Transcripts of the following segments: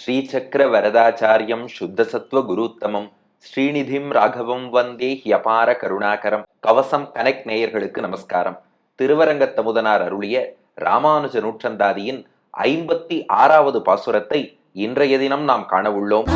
ஸ்ரீசக்கர வரதாச்சாரியம் சுத்தசத்வ குருத்தமம் ஸ்ரீநிதிம் ராகவம் வந்தே ஹியபார கருணாகரம். கவசம் கனெக்ட் நேயர்களுக்கு நமஸ்காரம். திருவரங்கத்தமுதனார் அருளிய ராமானுஜ நூற்றந்தாதியின் 56வது பாசுரத்தை இன்றைய தினம் நாம் காண உள்ளோம்.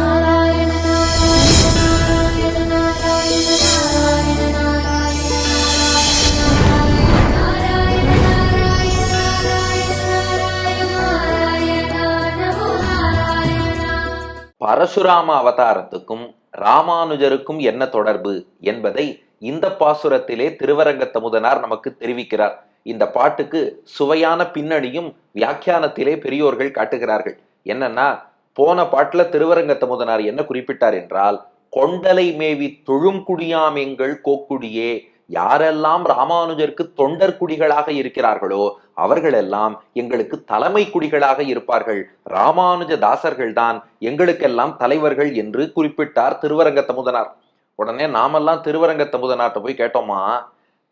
பரசுராம அவதாரத்துக்கும் ராமானுஜருக்கும் என்ன தொடர்பு என்பதை இந்த பாசுரத்திலே திருவரங்கத்தமுதனார் நமக்கு தெரிவிக்கிறார். இந்த பாட்டுக்கு சுவையான பின்னணியும் வியாக்கியானத்திலே பெரியோர்கள் காட்டுகிறார்கள். என்னன்னா, போன பாட்டுல திருவரங்கத்தமுதனார் என்ன குறிப்பிட்டார் என்றால், கொண்டலை மேவி தொழும் குடியாம் எங்கள் கோக்குடியே, யாரெல்லாம் ராமானுஜருக்கு தொண்டர் குடிகளாக இருக்கிறார்களோ அவர்களெல்லாம் எங்களுக்கு தலைமை குடிகளாக இருப்பார்கள், ராமானுஜ தாசர்கள் தான் எங்களுக்கெல்லாம் தலைவர்கள் என்று குறிப்பிட்டார் திருவரங்கத்தமுதனார். உடனே நாமெல்லாம் திருவரங்கத்தமுதனார்ட்ட போய் கேட்டோமா,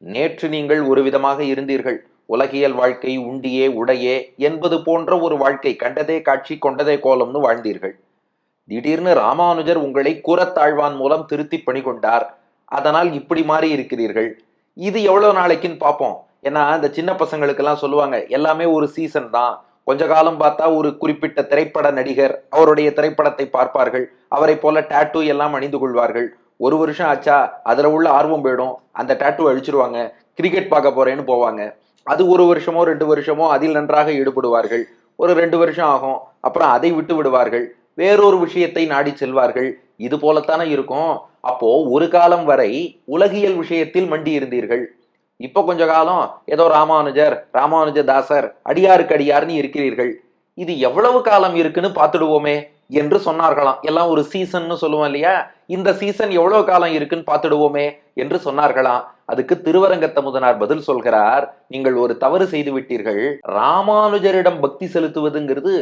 நேற்று நீங்கள் ஒரு விதமாக இருந்தீர்கள், உலகியல் வாழ்க்கை உண்டியே உடையே என்பது போன்ற ஒரு வாழ்க்கை, கண்டதே காட்சி கொண்டதே கோலம்னு வாழ்ந்தீர்கள். திடீர்னு ராமானுஜர் உங்களை கூரத்தாழ்வான் மூலம் திருத்தி பணி கொண்டார், அதனால் இப்படி மாறி இருக்கிறீர்கள். இது எவ்வளவு நாளைக்குன்னு பார்ப்போம். ஏன்னா இந்த சின்ன பசங்களுக்கெல்லாம் சொல்லுவாங்க, எல்லாமே ஒரு சீசன் தான். கொஞ்ச காலம் பார்த்தா ஒரு குறிப்பிட்ட திரைப்பட நடிகர் அவருடைய திரைப்படத்தை பார்ப்பார்கள், அவரை போல டாட்டூ எல்லாம் அணிந்து கொள்வார்கள். ஒரு வருஷம் ஆச்சா அதுல உள்ள ஆர்வம் போயிடும், அந்த டாட்டூ அழிச்சிருவாங்க, கிரிக்கெட் பார்க்க போறேன்னு போவாங்க. அது ஒரு வருஷமோ 2 வருஷமோ அதில் நன்றாக ஈடுபடுவார்கள். ஒரு 2 வருஷம் ஆகும், அப்புறம் அதை விட்டு விடுவார்கள், வேறொரு விஷயத்தை நாடி செல்வார்கள். இது போலத்தானே இருக்கும். அப்போ ஒரு காலம் வரை உலகியல் விஷயத்தில் மண்டி இருந்தீர்கள். இப்ப கொஞ்ச காலம் ஏதோ ராமானுஜர் ராமானுஜ தாசர் அடியாருக்கு அடியார்னு இருக்கிறீர்கள். இது எவ்வளவு காலம் இருக்குன்னு பார்த்துடுவோமே என்று சொன்னார்களாம். எல்லாம் ஒரு சீசன் சொல்லுவோம் இல்லையா, இந்த சீசன் எவ்வளவு காலம் இருக்குன்னு பார்த்துடுவோமே என்று சொன்னார்களாம். அதுக்கு திருவரங்கத்தமுதனார் பதில் சொல்கிறார், நீங்கள் ஒரு தவறு செய்து விட்டீர்கள். ராமானுஜரிடம் பக்தி செலுத்துவதுங்கிறது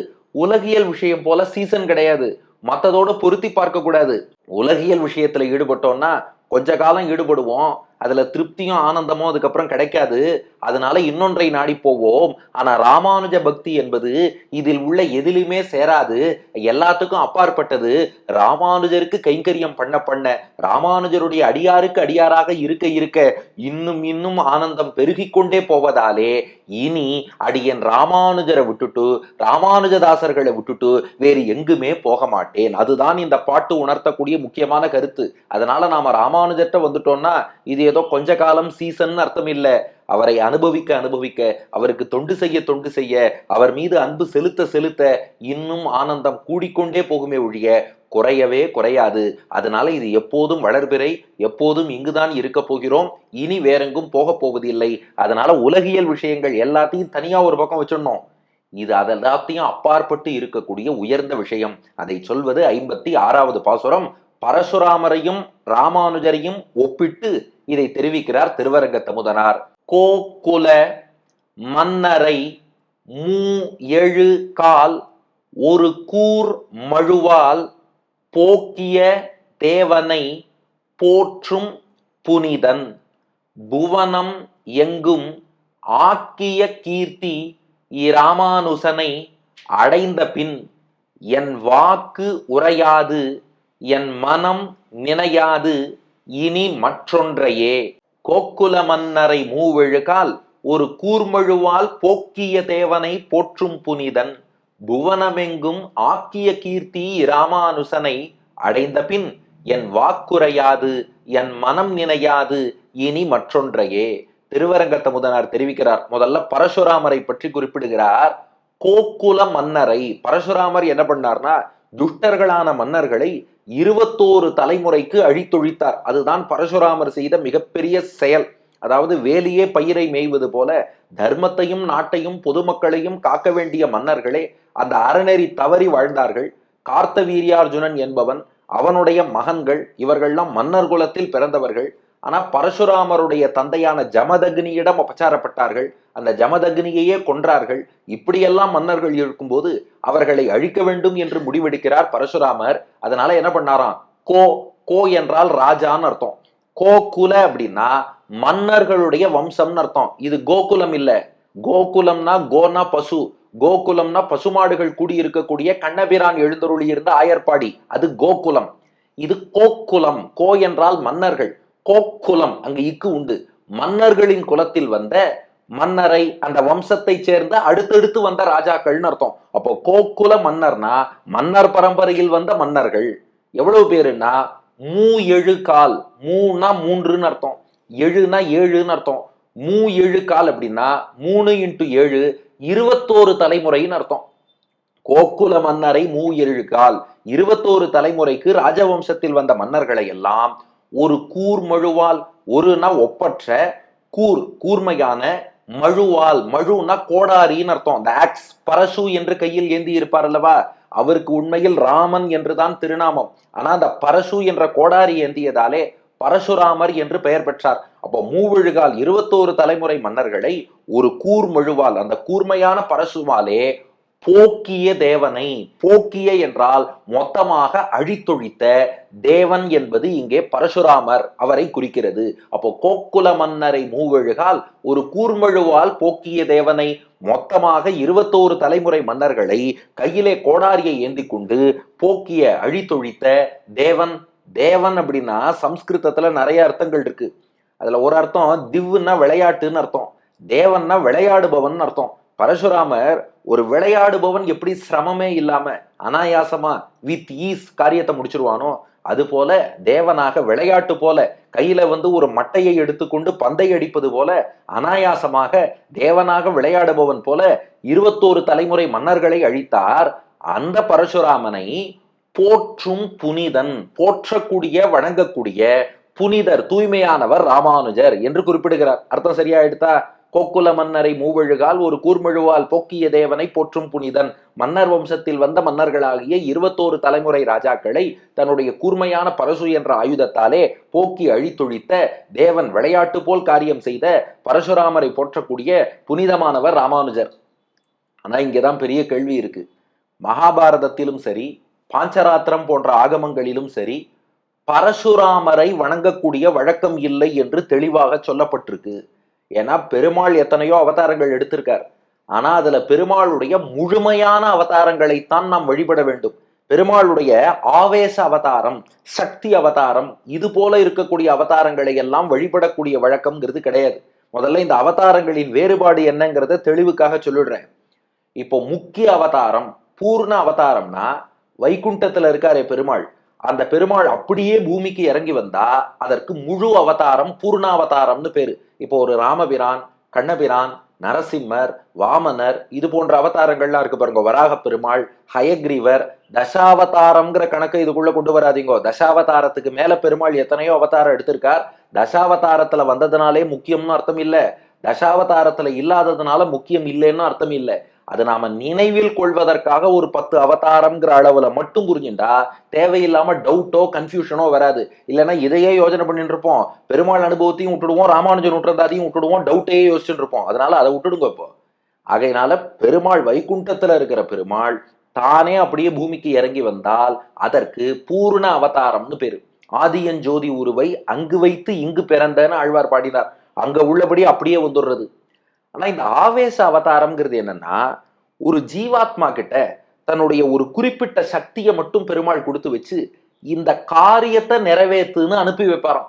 உலகியல் விஷயம் போல சீசன் கிடையாது. மத்ததோட பொருத்தி பார்க்க கூடாது. உலகியல் விஷயத்துல ஈடுபட்டோம்னா கொஞ்ச காலம் ஈடுபடுவோம், அதுல திருப்தியும் ஆனந்தமும் அதுக்கப்புறம் கிடைக்காது, அதனால இன்னொன்றை நாடி போவோம். ஆனா ராமானுஜ பக்தி என்பது இதில் உள்ள எதிலுமே சேராது, எல்லாத்துக்கும் அப்பாற்பட்டது. ராமானுஜருக்கு கைங்கரியம் பண்ண பண்ண, ராமானுஜருடைய அடியாருக்கு அடியாராக இருக்க இருக்க இன்னும் இன்னும் ஆனந்தம் பெருகி கொண்டே போவதாலே இனி அடியன் ராமானுஜரை விட்டுட்டு ராமானுஜதாசர்களை விட்டுட்டு வேறு எங்குமே போக மாட்டேன். அதுதான் இந்த பாட்டு உணர்த்தக்கூடிய முக்கியமான கருத்து. அதனால நாம ராமானுஜர்கிட்ட வந்துட்டோம்னா இது ஏதோ கொஞ்ச காலம் சீசன் அர்த்தம் இல்லை. அவரை அனுபவிக்க அனுபவிக்க, அவருக்கு தொண்டு செய்ய அவர் மீது அன்பு செலுத்த செலுத்த இன்னும் ஆனந்தம் கூடிக்கொண்டே போகுமே ஒழிய குறையவே குறையாது. அதனால இது எப்போதும் வளர்பிறை, எப்போதும் இங்குதான் இருக்க போகிறோம், இனி வேறெங்கும் போக போவதில்லை. அதனால உலகியல் விஷயங்கள் எல்லாத்தையும் தனியா ஒரு பக்கம் வச்சிடணும். இது அதெல்லாத்தையும் அப்பாற்பட்டு இருக்கக்கூடிய உயர்ந்த விஷயம். அதை சொல்வது 56வது பாசுரம். பரசுராமரையும் ராமானுஜரையும் ஒப்பிட்டு இதை தெரிவிக்கிறார் திருவரங்கத்தமுதனார். கோகுல மன்னரை மூ எழு கால் ஒரு கூர் மழுவால் போக்கிய தேவனை போற்றும் புனிதன், புவனம் எங்கும் ஆக்கிய கீர்த்தி இராமானுசனை அடைந்த பின் என் வாக்கு உரையாது, என் மனம் நினையாது இனி மற்றொன்றையே. கோக்குல மன்னரை மூவெழுகால் ஒரு கூர்மழுவால் போக்கிய தேவனை போற்றும் புனிதன், புவனமெங்கும் ஆக்கிய கீர்த்தி இராமானுசனை அடைந்த பின் என் வாக்குரையாது, என் மனம் நினையாது இனி மற்றொன்றையே. திருவரங்கத்தமுதனார் தெரிவிக்கிறார். முதல்ல பரசுராமரை பற்றி குறிப்பிடுகிறார். கோக்குல மன்னரை, பரசுராமர் என்ன பண்ணார்னா துஷ்டர்களான மன்னர்களை 21 தலைமுறைக்கு அழித்தொழித்தார். அதுதான் பரசுராமர் செய்த மிகப்பெரிய செயல். அதாவது வேலியே பயிரை மேய்வது போல தர்மத்தையும் நாட்டையும் பொதுமக்களையும் காக்க வேண்டிய மன்னர்களே அந்த அறநெறி தவறி வாழ்ந்தார்கள். கார்த்தவீரியார்ஜுனன் என்பவன், அவனுடைய மகன்கள், இவர்கள்லாம் மன்னர் குலத்தில் பிறந்தவர்கள். ஆனா பரசுராமருடைய தந்தையான ஜமதக்னியிடம் அபச்சாரப்பட்டார்கள், அந்த ஜமதக்னியையே கொன்றார்கள். இப்படியெல்லாம் மன்னர்கள் இருக்கும்போது அவர்களை அழிக்க வேண்டும் என்று முடிவெடுக்கிறார் பரசுராமர். அதனால என்ன பண்ணாராம், கோ என்றால் ராஜான்னு அர்த்தம். கோகுல அப்படின்னா மன்னர்களுடைய வம்சம்னு அர்த்தம். இது கோகுலம் இல்ல. கோகுலம்னா கோனா பசு, கோகுலம்னா பசுமாடுகள் கூடி இருக்கக்கூடிய கண்ணபிரான் எழுந்தருளி இருந்த ஆயர்பாடி, அது கோகுலம். இது கோக்குலம். கோ என்றால் மன்னர்கள், கோக்குலம் அங்கு இக்கு உண்டு. மன்னர்களின் குலத்தில் வந்த மன்னரை, அந்த வம்சத்தை சேர்ந்த அடுத்தடுத்து வந்த ராஜாக்கள்னு அர்த்தம். அப்போ கோக்குல மன்னர்னா மன்னர் பரம்பரையில் வந்த மன்னர்கள். எவ்வளவு பேருன்னா மூ எழு கால். மூனா மூன்றுன்னு அர்த்தம், எழுனா ஏழுன்னு அர்த்தம். மூ எழு கால் அப்படின்னா 3 × 7 21 தலைமுறைன்னு அர்த்தம். கோக்குல மன்னரை மூ எழு கால், 21 தலைமுறைக்கு ராஜவம்சத்தில் வந்த மன்னர்களை எல்லாம் ஒரு கூர்மழுவால், ஒருனா ஒப்பற்ற, கூர்மையான, மழுவால், மழுனா கோடாரின்னு அர்த்தம். அந்த ஆக்ஸ், பரசு என்று கையில் ஏந்தி இருப்பார் அல்லவா, அவருக்கு உண்மையில் ராமன் என்றுதான் திருநாமம். ஆனா அந்த பரசு என்ற கோடாரி ஏந்தியதாலே பரசுராமர் என்று பெயர் பெற்றார். அப்போ மூவிழுகால் 21 தலைமுறை மன்னர்களை ஒரு கூர்மழுவால், அந்த கூர்மையான பரசுவாலே போக்கிய தேவனை, போக்கிய என்றால் மொத்தமாக அழித்தொழித்த, தேவன் என்பது இங்கே பரசுராமர், அவரை குறிக்கிறது. அப்போ கோக்குல மன்னரை மூவெழுகால் ஒரு கூர்மழுவால் போக்கிய தேவனை, மொத்தமாக 21 தலைமுறை மன்னர்களை கையிலே கோடாரியை ஏந்தி கொண்டு போக்கிய, அழித்தொழித்த தேவன். தேவன் அப்படின்னா சம்ஸ்கிருதத்துல நிறைய அர்த்தங்கள் இருக்கு. அதுல ஒரு அர்த்தம் திவ்னா விளையாட்டுன்னு அர்த்தம், தேவன்னா விளையாடுபவன் அர்த்தம். பரசுராமர் ஒரு விளையாடுபவன் எப்படி சிரமமே இல்லாம அனாயாசமா வித் ஈஸ் காரியத்தை முடிச்சிருவானோ, அது போல தேவனாக விளையாட்டு போல கையில ஒரு மட்டையை எடுத்துக்கொண்டு பந்தை அடிப்பது போல அனாயாசமாக தேவனாக விளையாடுபவன் போல 21 தலைமுறை மன்னர்களை அழித்தார். அந்த பரசுராமனை போற்றும் புனிதன், போற்றக்கூடிய, வணங்கக்கூடிய புனிதர், தூய்மையானவர் ராமானுஜர் என்று குறிப்பிடுகிறார். அர்த்தம் சரியா எடுத்தா, கோக்குல மன்னரை மூவழுகால் ஒரு கூர்மழுவால் போக்கிய தேவனை போற்றும் புனிதன், மன்னர் வம்சத்தில் வந்த மன்னர்களாகிய 21 தலைமுறை ராஜாக்களை தன்னுடைய கூர்மையான பரசு என்ற ஆயுதத்தாலே போக்கி அழித்தொழித்த தேவன், விளையாட்டு போல் காரியம் செய்த பரசுராமரை போற்றக்கூடிய புனிதமானவர் ராமானுஜர். ஆனா இங்கதான் பெரிய கேள்வி இருக்கு. மகாபாரதத்திலும் சரி, பாஞ்சராத்திரம் போன்ற ஆகமங்களிலும் சரி, பரசுராமரை வணங்கக்கூடிய வழக்கம் இல்லை என்று தெளிவாக சொல்லப்பட்டிருக்கு. ஏன்னா பெருமாள் எத்தனையோ அவதாரங்கள் எடுத்திருக்கார். ஆனா அதுல பெருமாளுடைய முழுமையான அவதாரங்களைத்தான் நாம் வழிபட வேண்டும். பெருமாளுடைய ஆவேச அவதாரம், சக்தி அவதாரம், இது போல இருக்கக்கூடிய அவதாரங்களை எல்லாம் வழிபடக்கூடிய வழக்கம்ங்கிறது கிடையாது. முதல்ல இந்த அவதாரங்களின் வேறுபாடு என்னங்கிறத தெளிவுக்காக சொல்லிடுறேன். இப்போ முக்கிய அவதாரம், பூர்ண அவதாரம்னா வைகுண்டத்துல இருக்காரே பெருமாள், அந்த பெருமாள் அப்படியே பூமிக்கு இறங்கி வந்தா அதற்கு முழு அவதாரம், பூர்ணாவதாரம்னு பேரு. இப்போ ஒரு ராமபிரான், கண்ணபிரான், நரசிம்மர், வாமனர், இது போன்ற அவதாரங்கள்லாம் இருக்கு பாருங்க. வராக பெருமாள், ஹயக்ரீவர், தசாவதாரம்ங்கிற கணக்கை இதுக்குள்ள கொண்டு வராதீங்க. தசாவதாரத்துக்கு மேல பெருமாள் எத்தனையோ அவதாரம் எடுத்திருக்கார். தசாவதாரத்துல வந்ததுனாலே முக்கியம்னு அர்த்தம் இல்லை, தசாவதாரத்துல இல்லாததுனால முக்கியம் இல்லைன்னு அர்த்தம் இல்லை. அது நாம நினைவில் கொள்வதற்காக ஒரு 10 அவதாரம்ங்கிற அளவுல மட்டும் புரிஞ்சுட்டா தேவையில்லாம டவுட்டோ கன்ஃபியூஷனோ வராது. இல்லைன்னா இதையே யோசனை பண்ணிட்டு இருப்போம், பெருமாள் அனுபவத்தையும் விட்டுடுவோம், ராமானுஜன் விட்டுறதாதையும் விட்டுடுவோம், டவுட்டையே யோசிச்சுட்டு இருப்போம். அதனால அதை விட்டுடுங்க இப்போ. ஆகையினால பெருமாள் வைகுண்டத்துல இருக்கிற பெருமாள் தானே அப்படியே பூமிக்கு இறங்கி வந்தால் அதற்கு பூர்ண அவதாரம்னு பேரு. ஆதியன் ஜோதி உருவை அங்கு வைத்து இங்கு பிறந்தன்னு ஆழ்வார் பாடினார். அங்க உள்ளபடி அப்படியே வந்துடுறது. ஆனா இந்த ஆவேச அவதாரம்ங்கிறது என்னன்னா, ஒரு ஜீவாத்மா கிட்ட தன்னுடைய ஒரு குறிப்பிட்ட சக்தியை மட்டும் பெருமாள் கொடுத்து வச்சு இந்த காரியத்தை நிறைவேற்றுன்னு அனுப்பி வைப்பாராம்.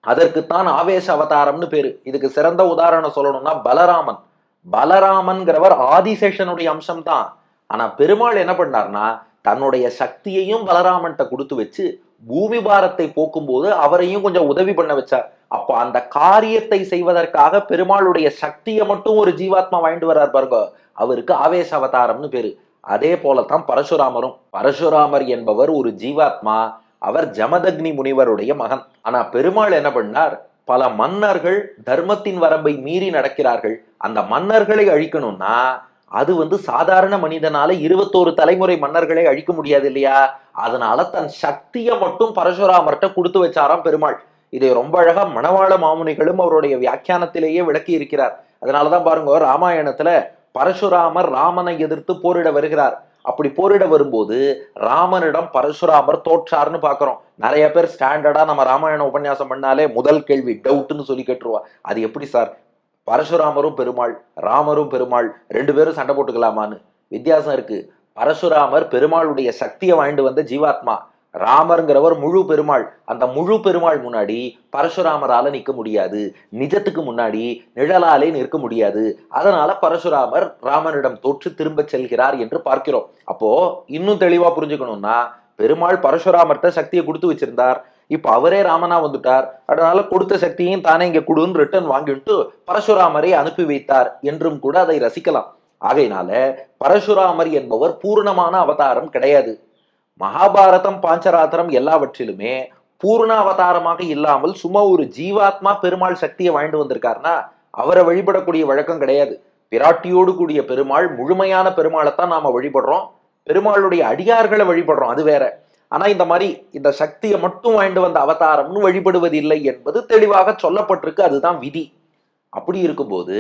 அதற்குத்தான் ஆவேச அவதாரம்னு பேரு. இதுக்கு சிறந்த உதாரணம் சொல்லணும்னா பலராமன். பலராமன்கிறவர் ஆதிசேஷனுடைய அம்சம் தான். ஆனா பெருமாள் என்ன பண்ணார்னா தன்னுடைய சக்தியையும் பலராமன்கிட்ட கொடுத்து வச்சு பூமி பாரத்தை போக்கும் போது அவரையும் கொஞ்சம் உதவி பண்ண வச்சார். அப்போ அந்த காரியத்தை செய்வதற்காக பெருமாளுடைய சக்தியை மட்டும் ஒரு ஜீவாத்மா வாங்கிட்டு வர்றார் பாருங்க, அவருக்கு ஆவேச அவதாரம்னு பேரு. அதே போலத்தான் பரசுராமரும். பரசுராமர் என்பவர் ஒரு ஜீவாத்மா, அவர் ஜமதக்னி முனிவருடைய மகன். ஆனா பெருமாள் என்ன பண்ணார், பல மன்னர்கள் தர்மத்தின் வரம்பை மீறி நடக்கிறார்கள், அந்த மன்னர்களை அழிக்கணும்னா அது சாதாரண மனிதனால 21 தலைமுறை மன்னர்களை அழிக்க முடியாது இல்லையா. அதனால தன் சக்தியை மட்டும் பரசுராமர்கிட்ட கொடுத்து வச்சாராம் பெருமாள். இதை ரொம்ப அழகா மணவாள மாமுனிகளும் அவருடைய வியாக்கியானத்திலேயே விளக்கி இருக்கிறார். அதனாலதான் பாருங்க, ராமாயணத்துல பரசுராமர் ராமனை எதிர்த்து போரிட வருகிறார். அப்படி போரிட வரும்போது ராமனிடம் பரசுராமர் தோற்றார்னு பாக்குறோம். நிறைய பேர் ஸ்டாண்டர்டா நம்ம ராமாயண உபன்யாசம் பண்ணாலே முதல் கேள்வி டவுட்னு சொல்லி கேட்டுருவா, அது எப்படி சார் பரசுராமரும் பெருமாள், ராமரும் பெருமாள், ரெண்டு பேரும் சண்டை போட்டுக்கலாமான்னு வித்தியாசம் இருக்கு. பரசுராமர் பெருமாளுடைய சக்தியை வாங்கிட்டு வந்த ஜீவாத்மா, ராமருங்கிறவர் முழு பெருமாள். அந்த முழு பெருமாள் முன்னாடி பரசுராமரால நிற்க முடியாது, நிஜத்துக்கு முன்னாடி நிழலாலே நிற்க முடியாது. அதனால பரசுராமர் ராமனிடம் தோற்று திரும்ப செல்கிறார் என்று பார்க்கிறோம். அப்போ இன்னும் தெளிவா புரிஞ்சுக்கணும்னா, பெருமாள் பரசுராமர்கிட்ட சக்தியை கொடுத்து வச்சிருந்தார், இப்ப அவரே ராமனா வந்துட்டார், அதனால கொடுத்த சக்தியையும் தானே இங்க கொடுன்னு ரிட்டர்ன் வாங்கிட்டு பரசுராமரை அனுப்பி வைத்தார் என்றும் கூட அதை ரசிக்கலாம். ஆகையினால பரசுராமர் என்பவர் பூர்ணமான அவதாரம் கிடையாது. மகாபாரதம், பாஞ்சராத்திரம் எல்லாவற்றிலுமே பூர்ண அவதாரமாக இல்லாமல் சும்மா ஒரு ஜீவாத்மா பெருமாள் சக்தியை வாங்கிட்டு வந்திருக்காருன்னா அவரை வழிபடக்கூடிய வழக்கம் கிடையாது. பிராட்டியோடு கூடிய பெருமாள், முழுமையான பெருமாளைத்தான் நாம வழிபடுறோம், பெருமாளுடைய அடியார்களை வழிபடுறோம், அது வேற. ஆனா இந்த மாதிரி இந்த சக்தியை மட்டும் வாங்கிட்டு வந்த அவதாரம்னு வழிபடுவதில்லை என்பது தெளிவாக சொல்லப்பட்டிருக்கு. அதுதான் விதி. அப்படி இருக்கும்போது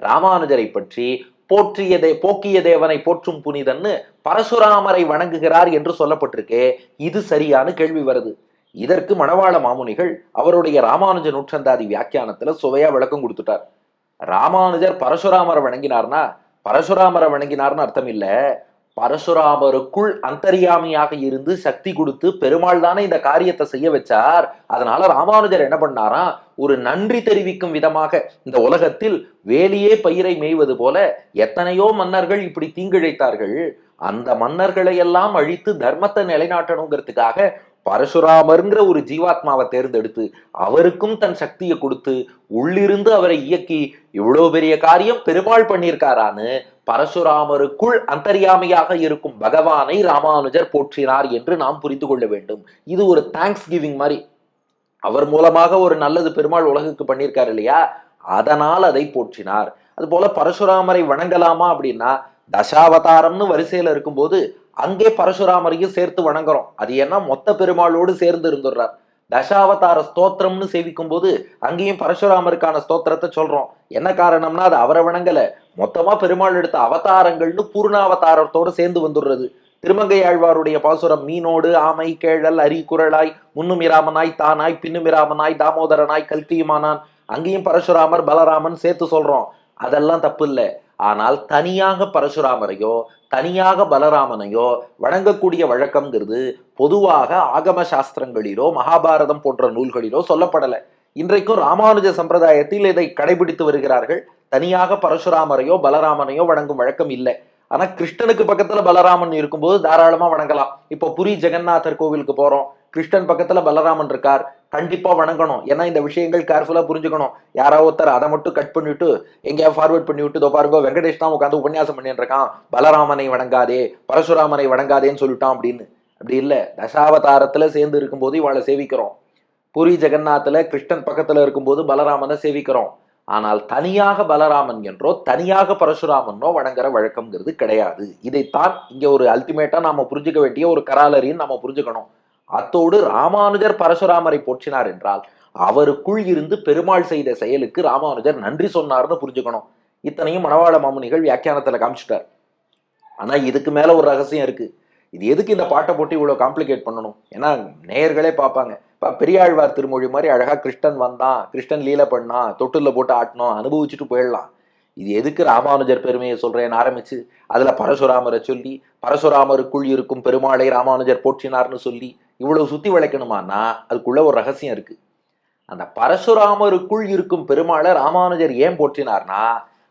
ராமானுஜரை பற்றி போக்கிய தேவனை போற்றும் புனிதன்னு பரசுராமரை வணங்குகிறார் என்று சொல்லப்பட்டிருக்கே, இது சரியான கேள்வி வருது. இதற்கு மணவாள மாமுனிகள் அவருடைய ராமானுஜ நூற்றந்தாதி வியாக்கியானத்துல சுவையா விளக்கம் கொடுத்துட்டார். ராமானுஜர் பரசுராமரை வணங்கினார்னு அர்த்தம் இல்ல, பரசுராமருக்குள் அந்தரியாமியாக இருந்து சக்தி கொடுத்து பெருமாள் தானே இந்த காரியத்தை செய்ய வச்சார். அதனால ராமானுஜர் என்ன பண்ணாராம், ஒரு நன்றி தெரிவிக்கும் விதமாக இந்த உலகத்தில் வேலியே பயிரை மேய்வது போல எத்தனையோ மன்னர்கள் இப்படி தீங்கிழைத்தார்கள், அந்த மன்னர்களை எல்லாம் அழித்து தர்மத்தை நிலைநாட்டணுங்கிறதுக்காக பரசுராமருங்கிற ஒரு ஜீவாத்மாவை தேர்ந்தெடுத்து அவருக்கும் தன் சக்தியை கொடுத்து உள்ளிருந்து அவரை இயக்கி இவ்வளவு பெரிய காரியம் பெருமாள் பண்ணியிருக்காரான்னு பரசுராமருக்குள் அந்தரியாமையாக இருக்கும் பகவானை ராமானுஜர் போற்றினார் என்று நாம் புரிந்து கொள்ள வேண்டும். இது ஒரு தேங்க்ஸ் கிவிங் மாதிரி. அவர் மூலமாக ஒரு நல்லது பெருமாள் உலகுக்கு பண்ணியிருக்காரு இல்லையா, அதனால் அதை போற்றினார். அது போல பரசுராமரை வணங்கலாமா அப்படின்னா, தசாவதாரம்னு வரிசையில இருக்கும்போது அங்கே பரசுராமரையும் சேர்த்து வணங்குறோம். அது ஏன்னா மொத்த பெருமாளோடு சேர்ந்து இருந்துடுறார். தசாவதார ஸ்தோத்திரம்னு சேவிக்கும் போது அங்கேயும் பரசுராமருக்கான ஸ்தோத்திரத்தை சொல்றோம். என்ன காரணம்னா, அது அவரை வணங்கல, மொத்தமா பெருமாள் எடுத்த அவதாரங்கள்னு பூர்ணாவதாரத்தோடு சேர்ந்து வந்துடுறது. திருமங்கை ஆழ்வாருடைய பாசுரம், மீனோடு ஆமை கேழல் அரி குரலாய் முன்னும் இராமனாய் தானாய் பின்னும் இராமனாய் தாமோதரனாய் கல்கியுமானான், அங்கேயும் பரசுராமர் பலராமன் சேர்த்து சொல்றோம். அதெல்லாம் தப்பு இல்லை. ஆனால் தனியாக பரசுராமரையோ தனியாக பலராமனையோ வணங்கக்கூடிய வழக்கம்ங்கிறது பொதுவாக ஆகம சாஸ்திரங்களிலோ மகாபாரதம் போன்ற நூல்களிலோ சொல்லப்படலை. இன்றைக்கும் ராமானுஜ சம்பிரதாயத்தில் இதை கடைபிடித்து வருகிறார்கள். தனியாக பரசுராமரையோ பலராமனையோ வணங்கும் வழக்கம் இல்லை. ஆனா கிருஷ்ணனுக்கு பக்கத்துல பலராமன் இருக்கும்போது தாராளமா வணங்கலாம். இப்போ புரி ஜெகநாதர் கோவிலுக்கு போறோம், கிருஷ்ணன் பக்கத்துல பலராமன் இருக்கார், கண்டிப்பா வணங்கணும். ஏன்னா இந்த விஷயங்கள் கேர்ஃபுல்லா புரிஞ்சுக்கணும். யாராவது ஒருத்தர் அதை மட்டும் கட் பண்ணிவிட்டு எங்கேயா ஃபார்வர்ட் பண்ணி விட்டு, இதோ பாருங்க வெங்கடேஷ் தான் உட்காந்து உபன்யாசம் பண்ணிட்டு இருக்கான், பலராமனை வணங்காதே பரசுராமனை வணங்காதேன்னு சொல்லிட்டான் அப்படின்னு. அப்படி இல்லை. தசாவதாரத்துல சேர்ந்து இருக்கும்போது இவாளை சேவிக்கிறோம். புரி ஜெகநாத்ல கிருஷ்ணன் பக்கத்துல இருக்கும்போது பலராமனை சேவிக்கிறோம். ஆனால் தனியாக பலராமன் என்றோ தனியாக பரசுராமனோ வணங்குற வழக்கம்ங்கிறது கிடையாது. இதைத்தான் இங்க ஒரு அல்டிமேட்டா நாம புரிஞ்சுக்க வேண்டிய ஒரு கராலரின்னு நாம புரிஞ்சுக்கணும். அத்தோடு ராமானுஜர் பரசுராமரை போற்றினார் என்றால் அவருக்குள் இருந்து பெருமாள் செய்த செயலுக்கு ராமானுஜர் நன்றி சொன்னார்னு புரிஞ்சுக்கணும். இத்தனையும் மணவாள மாமுனிகள் வியாக்கியானத்துல காமிச்சிட்டார். ஆனா இதுக்கு மேல ஒரு ரகசியம் இருக்கு. இது எதுக்கு இந்த பாட்டை போட்டு இவ்வளவு காம்ப்ளிகேட் பண்ணணும்? ஏன்னா நேயர்களே பார்ப்பாங்க, பெரியாழ்வார் திருமொழி மாதிரி அழகா கிருஷ்ணன் வந்தான், கிருஷ்ணன் லீலை பண்ணான், தொட்டுல போட்டு ஆட்டணும், அனுபவிச்சுட்டு போயிடலாம். இது எதுக்கு ராமானுஜர் பெருமையை சொல்றேன்னு ஆரம்பிச்சு அதுல பரசுராமரை சொல்லி பரசுராமருக்குள் இருக்கும் பெருமாளை ராமானுஜர் போற்றினார்னு சொல்லி இவ்வளவு சுத்தி வளைக்கணுமானா அதுக்குள்ள ஒரு ரகசியம் இருக்கு. அந்த பரசுராமருக்குள் இருக்கும் பெருமாளை ராமானுஜர் ஏன் போற்றினார்னா,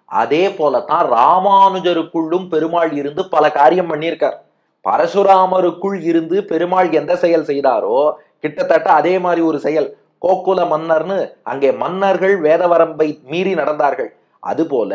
அதே போலத்தான் ராமானுஜருக்குள்ளும் பெருமாள் இருந்து பல காரியம் பண்ணியிருக்கார். பரசுராமருக்குள் இருந்து பெருமாள் எந்த செயல் செய்தாரோ கிட்டத்தட்ட அதே மாதிரி ஒரு செயல் கோகுல மன்னர்னு அங்கே மன்னர்கள் வேத வரம்பை மீறி நடந்தார்கள். அதுபோல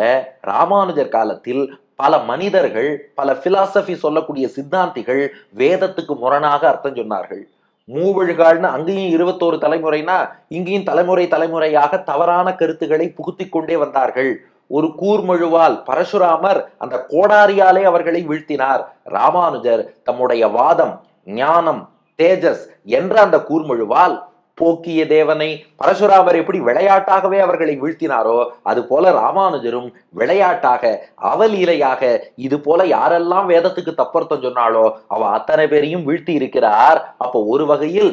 ராமானுஜர் காலத்தில் பல மனிதர்கள், பல பிலாசபி சொல்லக்கூடிய சித்தாந்திகள் வேதத்துக்கு முரணாக அர்த்தம் சொன்னார்கள். மூவழுகால்னு அங்கேயும் 21 தலைமுறைனா இங்கேயும் தலைமுறையாக தவறான கருத்துக்களை புகுத்தி கொண்டே வந்தார்கள். ஒரு கூர்மழுவால் பரசுராமர் அந்த கோடாரியாலே அவர்களை வீழ்த்தினார். ராமானுஜர் தம்முடைய வாதம், ஞானம், தேஜஸ் என்ற அந்த கூர்மழுவால் போக்கிய தேவனை பரசுராமர் எப்படி விளையாட்டாகவே அவர்களை வீழ்த்தினாரோ அது போல ராமானுஜரும் விளையாட்டாக அவலீலையாக இது போல யாரெல்லாம் வேதத்துக்கு தப்பர்த்தம் சொன்னாலோ அவ அத்தனை பேரையும் வீழ்த்தி இருக்கிறார். அப்போ ஒரு வகையில்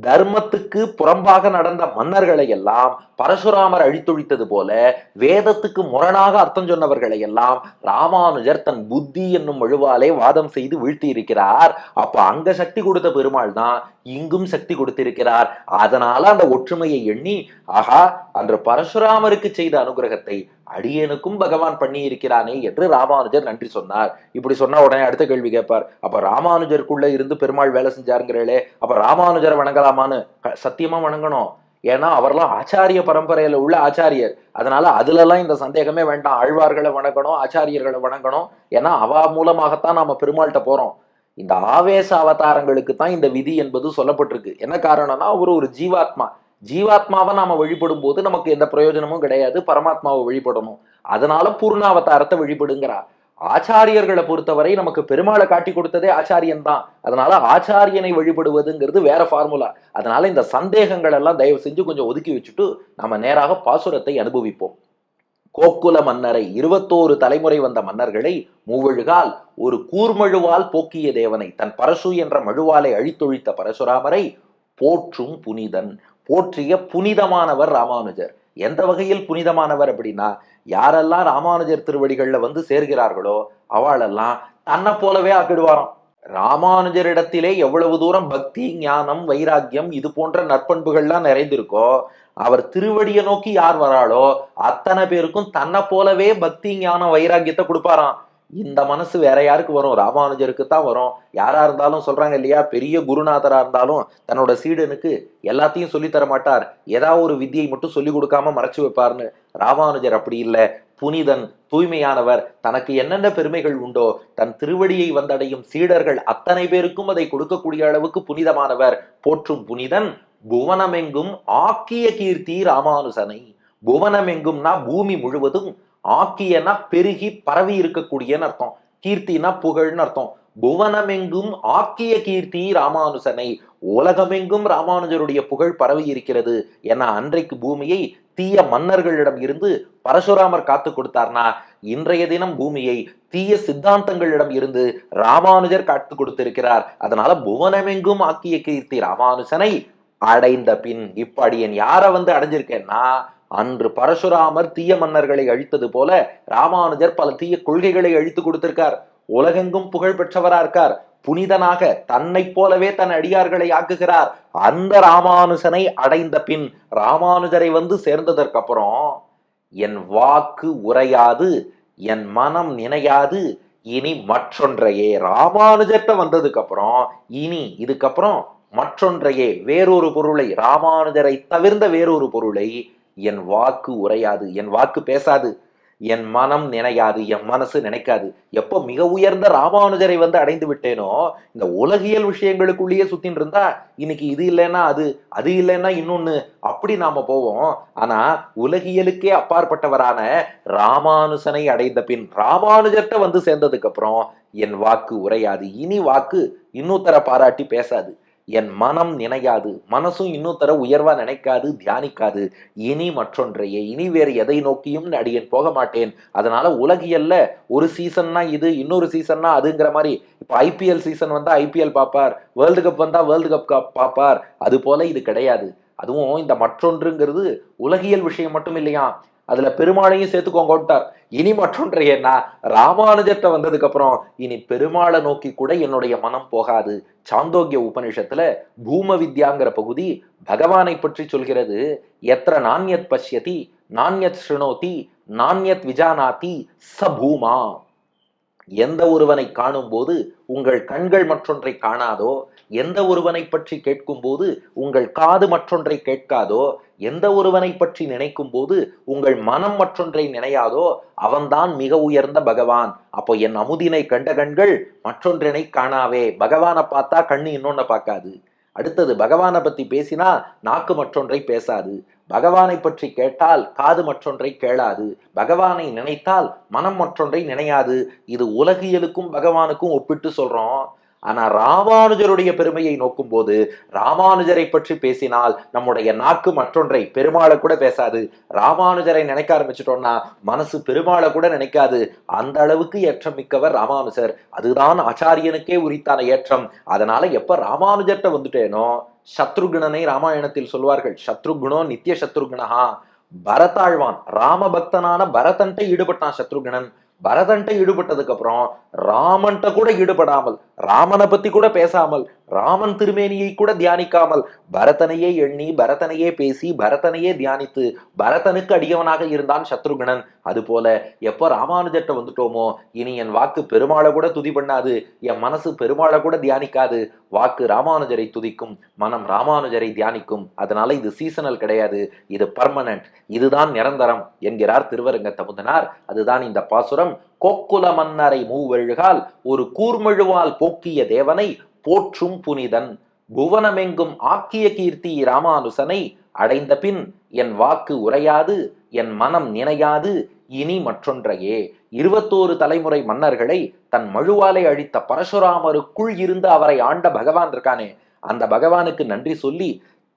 தர்மத்துக்கு புறம்பாக நடந்த மன்னர்களை எல்லாம் பரசுராமர் அழித்தொழித்தது போல, வேதத்துக்கு முரணாக அர்த்தம் சொன்னவர்களை எல்லாம் ராமானுஜர் தன் புத்தி என்னும் வழுவாலே வாதம் செய்து வீழ்த்தி இருக்கிறார். அப்ப அங்க சக்தி கொடுத்த பெருமாள் தான் இங்கும் சக்தி கொடுத்திருக்கிறார். அதனால அந்த ஒற்றுமையை எண்ணி, ஆகா, அன்று பரசுராமருக்கு செய்த அனுகிரகத்தை அடியேனுக்கும் பகவான் பண்ணி இருக்கிறானே என்று ராமானுஜர் நன்றி சொன்னார். இப்படி சொன்னா உடனே அடுத்த கேள்வி கேட்பார், அப்ப ராமானுஜருக்குள்ள இருந்து பெருமாள் வேலை செஞ்சாருங்கிறே, அப்ப ராமானுஜரை வணங்கலாமான்னு? சத்தியமா வணங்கணும். ஏன்னா அவர்லாம் ஆச்சாரிய பரம்பரையில உள்ள ஆச்சாரியர். அதனால அதுல எல்லாம் இந்த சந்தேகமே வேண்டாம். ஆழ்வார்களை வணங்கணும், ஆச்சாரியர்களை வணங்கணும். ஏன்னா அவ மூலமாகத்தான் நாம பெருமாள்கிட்ட போறோம். இந்த ஆவேச அவதாரங்களுக்கு தான் இந்த விதி என்பது சொல்லப்பட்டிருக்கு. என்ன காரணம்னா, ஒரு ஜீவாத்மா, ஜீவாத்மாவை நாம வழிபடும் போது நமக்கு எந்த பிரயோஜனமும் கிடையாது. பரமாத்மாவை வழிபடணும். அதனால பூர்ணாவதாரத்தை வழிபடுங்கிறா. ஆச்சாரியர்களை பொறுத்தவரை நமக்கு பெருமாளை காட்டி கொடுத்ததே ஆச்சாரியன் தான். அதனால ஆச்சாரியனை வழிபடுவதுங்கிறது வேற ஃபார்முலா. அதனால இந்த சந்தேகங்கள் எல்லாம் தயவு செஞ்சு கொஞ்சம் ஒதுக்கி வச்சுட்டு நம்ம நேராக பாசுரத்தை அனுபவிப்போம். கோக்குல மன்னரை, 21 தலைமுறை வந்த மன்னர்களை மூவழுகால் ஒரு கூர்மழுவால் போக்கிய தேவனை, தன் பரசு என்ற மழுவாலை அழித்தொழித்த பரசுராமரை போற்றும் புனிதன், போற்றிய புனிதமானவர் ராமானுஜர். எந்த வகையில் புனிதமானவர் அப்படின்னா, யாரெல்லாம் ராமானுஜர் திருவடிகள்ல வந்து சேர்கிறார்களோ அவளெல்லாம் தன்னை போலவே ஆக்கிடுவாராம். ராமானுஜரிடத்திலே எவ்வளவு தூரம் பக்தி, ஞானம், வைராக்கியம் இது போன்ற நற்பண்புகள்லாம் நிறைந்திருக்கோ, அவர் திருவடியை நோக்கி யார் வராளோ அத்தனை பேருக்கும் தன்னை போலவே பக்தி, ஞானம், வைராக்கியத்தை கொடுப்பாராம். இந்த மனசு வேற யாருக்கு வரும்? ராமானுஜருக்கு தான் வரும். யாரா இருந்தாலும் சொல்றாங்க இல்லையா, பெரிய குருநாதரா இருந்தாலும் தன்னோட சீடனுக்கு எல்லாத்தையும் சொல்லி தர மாட்டார். ஏதாவது ஒரு வித்தியை மட்டும் சொல்லி கொடுக்காம மறைச்சு வைப்பார்னு. ராமானுஜர் அப்படி இல்லை. புனிதன், தூய்மையானவர். தனக்கு என்னென்ன பெருமைகள் உண்டோ தன் திருவடியை வந்தடையும் சீடர்கள் அத்தனை பேருக்கும் அதை கொடுக்கக்கூடிய அளவுக்கு புனிதமானவர். போற்றும் புனிதன், புவனமெங்கும் ஆக்கிய கீர்த்தி ராமானுசனை. புவனமெங்கும்னா பூமி முழுவதும், ஆக்கியனா பெருகி பரவி இருக்கக்கூடியன்னு அர்த்தம், கீர்த்தினா புகழ்னு அர்த்தம். புவனமெங்கும் ஆக்கிய கீர்த்தி ராமானுசனை, உலகமெங்கும் ராமானுஜருடைய புகழ் பரவி இருக்கிறது. ஏன்னா அன்றைக்கு பூமியை தீய மன்னர்களிடம் இருந்து பரசுராமர் காத்து கொடுத்தார்னா, இன்றைய தினம் பூமியை தீய சித்தாந்தங்களிடம் இருந்து ராமானுஜர் காத்து கொடுத்திருக்கிறார். அதனால புவனமெங்கும் ஆக்கிய கீர்த்தி ராமானுசனை அடைந்த பின், இப்ப அடியன் யார வந்து அடைஞ்சிருக்கேன்னா, அன்று பரசுராமர் தீய மன்னர்களை அழித்தது போல ராமானுஜர் பல தீய கொள்கைகளை அழித்து கொடுத்திருக்கார். உலகெங்கும் புகழ் பெற்றவரா இருக்கார். புனிதனாக தன்னை போலவே தன் அடியார்களை ஆக்குகிறார். அந்த ராமானுஜனை அடைந்த பின், ராமானுஜரை வந்து சேர்ந்ததற்கு அப்புறம், என் வாக்கு உரையாது, என் மனம் நினையாது, இனி மற்றொன்றையே. ராமானுஜர்கிட்ட வந்ததுக்கு அப்புறம் இனி இதுக்கப்புறம் மற்றொன்றையே, வேறொரு பொருளை, ராமானுஜரை தவிர்ந்த வேறொரு பொருளை என் வாக்கு உரையாது, என் வாக்கு பேசாது, என் மனம் நினையாது, என் மனசு நினைக்காது. எப்போ மிக உயர்ந்த ராமானுஜரை வந்து அடைந்து விட்டேனோ, இந்த உலகியல் விஷயங்களுக்குள்ளேயே சுத்தின்னு இருந்தா, இன்னைக்கு இது இல்லைன்னா அது, அது இல்லைன்னா இன்னொன்னு, அப்படி நாம போவோம். ஆனா உலகியலுக்கே அப்பாற்பட்டவரான ராமானுசனை அடைந்த பின், ராமானுஜர்கிட்ட வந்து சேர்ந்ததுக்கு அப்புறம் என் வாக்கு உரையாது. இனி வாக்கு இன்னொருத்தர பாராட்டி பேசாது, என் மனம் நினையாது, மனசும் இன்னொருத்தர உயர்வா நினைக்காது, தியானிக்காது. இனி மற்றொன்றையே, இனி வேறு எதை நோக்கியும் அடியேன் போக மாட்டேன். அதனால உலகியல்ல ஒரு சீசன்னா இது, இன்னொரு சீசன்னா அதுங்கிற மாதிரி, இப்ப ஐபிஎல் சீசன் வந்தா ஐபிஎல் பார்ப்பார், வேர்ல்டு கப் வந்தா வேர்ல்டு கப் பார்ப்பார். அது போல இது கிடையாது. அதுவும் இந்த மற்றொன்றுங்கிறது உலகியல் விஷயம் மட்டும் இல்லையா, அதுல பெருமாளையும் சேர்த்துக்கோங்கட்டார். இனி மற்றொன்றையேன்னா, ராமானுஜர்கிட்ட வந்ததுக்கு அப்புறம் இனி பெருமாளை நோக்கி கூட என்னுடைய மனம் போகாது. சாந்தோக்கிய உபநிஷத்துல பூம வித்யாங்கிற பகுதி பகவானை பற்றி சொல்கிறது. எத்திர நான்யத் பஷ்யதி நான்யத் ஸ்ருணோதி நான்யத் விஜானாதி ச பூமா. எந்த ஒருவனை காணும் போது உங்கள் கண்கள் மற்றொன்றை காணாதோ, எந்த ஒருவனை பற்றி கேட்கும் போது உங்கள் காது மற்றொன்றை கேட்காதோ, எந்த ஒருவனை பற்றி நினைக்கும் போது உங்கள் மனம் மற்றொன்றை நினையாதோ, அவன்தான் மிக உயர்ந்த பகவான். அப்போ என் அமுதினை கண்ட கண்கள் மற்றொன்றினை காணாவே. பகவானை பார்த்தா கண்ணு இன்னொன்ன பார்க்காது. அடுத்தது, பகவானை பத்தி பேசினா நாக்கு மற்றொன்றை பேசாது. பகவானை பற்றி கேட்டால் காது மற்றொன்றை கேளாது. பகவானை நினைத்தால் மனம் மற்றொன்றை நினையாது. இது உலகியலுக்கும் பகவானுக்கும் ஒப்பிட்டு சொல்றோம். ஆனா ராமானுஜருடைய பெருமையை நோக்கும் போது ராமானுஜரை பற்றி பேசினால் நம்முடைய நாக்கு மற்றொன்றை பெருமாளை கூட பேசாது. ராமானுஜரை நினைக்க ஆரம்பிச்சிட்டோம்னா மனசு பெருமாளை கூட நினைக்காது. அந்த அளவுக்கு ஏற்றம் மிக்கவர் ராமானுஜர். அதுதான் ஆச்சாரியனுக்கே உரித்தான ஏற்றம். அதனால எப்ப ராமானுஜர்கிட்ட வந்துட்டேனோ, சத்ருகுணனை ராமாயணத்தில் சொல்வார்கள், சத்ருகுணோ நித்திய சத்ருகுணஹா. பரதாழ்வான் ராமபக்தனான பரதன்ட்ட ஈடுபட்டான் சத்ருகுணன். பரதன்ட்ட ஈடுபட்டதுக்கு அப்புறம் ராமன்ட்ட கூட ஈடுபடாமல், ராமனை பத்தி கூட பேசாமல், ராமன் திருமேனியை கூட தியானிக்காமல், பரதனையே எண்ணி, பரதனையே பேசி, பரதனையே தியானித்து, பரதனுக்கு அடியவனாக இருந்தான் சத்ருகுணன். அது போல எப்ப ராமானுஜர்ட்ட வந்துட்டோமோ, இனி என் வாக்கு பெருமாளை கூட துதி பண்ணாது, என் மனசு பெருமாளை கூட தியானிக்காது. வாக்கு ராமானுஜரை துதிக்கும், மனம் ராமானுஜரை தியானிக்கும். அதனால இது சீசனல் கிடையாது, இது பர்மனன்ட், இதுதான் நிரந்தரம் என்கிறார் திருவரங்க தமுதனார். அதுதான் இந்த பாசுரம். கோக்குல மன்னரை மூவெழுகால் ஒரு கூர்மெழுவால் போக்கிய தேவனை போற்றும் புனிதன் புவனமெங்கும் ஆக்கிய கீர்த்தி ராமானுசனை அடைந்த பின் என் வாக்கு உரையாது, என் மனம் நினையாது இனி மற்றொன்றையே. 21 தலைமுறை மன்னர்களை தன் மழுவாலை அழித்த பரசுராமருக்குள் இருந்து அவரை ஆண்ட பகவான் இருக்கானே, அந்த பகவானுக்கு நன்றி சொல்லி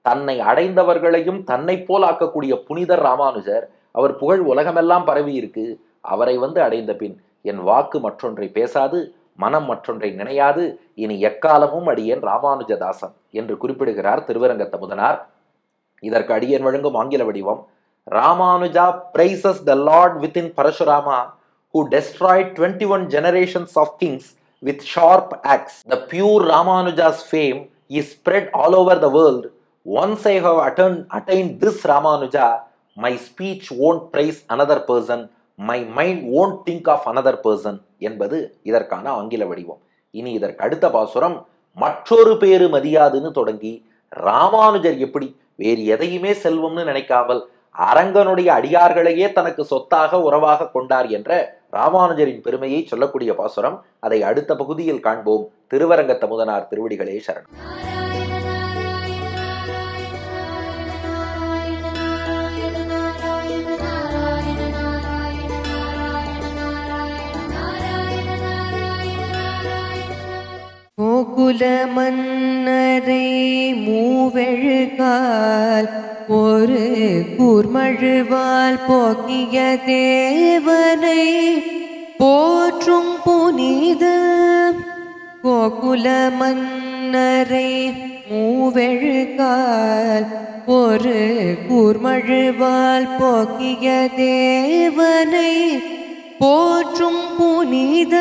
தன்னை அடைந்தவர்களையும் தன்னை போல் ஆக்கக்கூடிய புனிதர் ராமானுஜர். அவர் புகழ் உலகமெல்லாம் பரவி இருக்கு. அவரை அடைந்த பின் என் வாக்கு மற்றொன்றை பேசாது, மனம் மற்றொன்றை நினையாது, இனி எக்காலமும் அடியேன் ராமானுஜதாசன் என்று குறிப்பிடுகிறார் திருவரங்க தமுதனார். இதற்கு அடியேன் வழங்கும் ஆங்கில வடிவம்: Ramanuja praises the Lord within Parashurama, who destroyed 21 generations of kings with sharp axe. The pure Ramanuja's fame is spread all over the world. Once I have attained this Ramanuja, my speech won't praise another person, my mind won't think of another person என்பது இதற்கான ஆங்கில வடிவம். இனி இதற்கு அடுத்த பாசுரம் மற்றொரு பேரு மதியாதுன்னு தொடங்கி, ராமானுஜர் எப்படி வேறு எதையுமே செல்வம்னு நினைக்காமல் அரங்கனுடைய அடியார்களையே தனக்கு சொத்தாக உறவாக கொண்டார் என்ற ராமானுஜரின் பெருமையை சொல்லக்கூடிய பாசுரம். அதை அடுத்த பகுதியில் காண்போம். திருவரங்க தமுதனார் திருவடிகளே சரணம். கோகுல மன்னரை மூவெழுகால் ஒரு கூர்மழுவால் போக்கிய தேவனை போற்றும் புனித. கோகுல மன்னரை மூவெழுகால் ஒரு கூர்மழுவால் போக்கிய தேவனை போற்றும் புனித.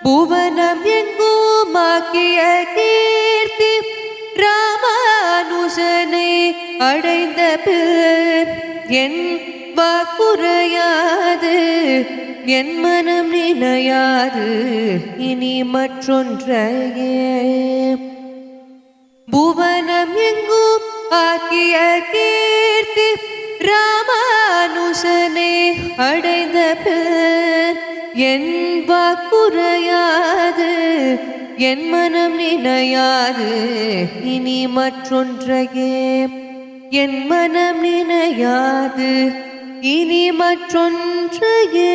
புவனம் எங்குமாக்கிய கீர்த்தி ராமானுஜனை அடைந்த பின் என் வாக்குரையாது, என் மனம் நினையாது இனி மற்றொன்றையே. புவனம் எங்கும் ஆக்கிய கீர்த்தி ராமானுஜனை அடைந்த பின் என் வாக்குரையாது, என் மனம் நினையாது இனி மற்றொன்றையே. என் மனம் நினையாது இனி மற்றொன்றையே.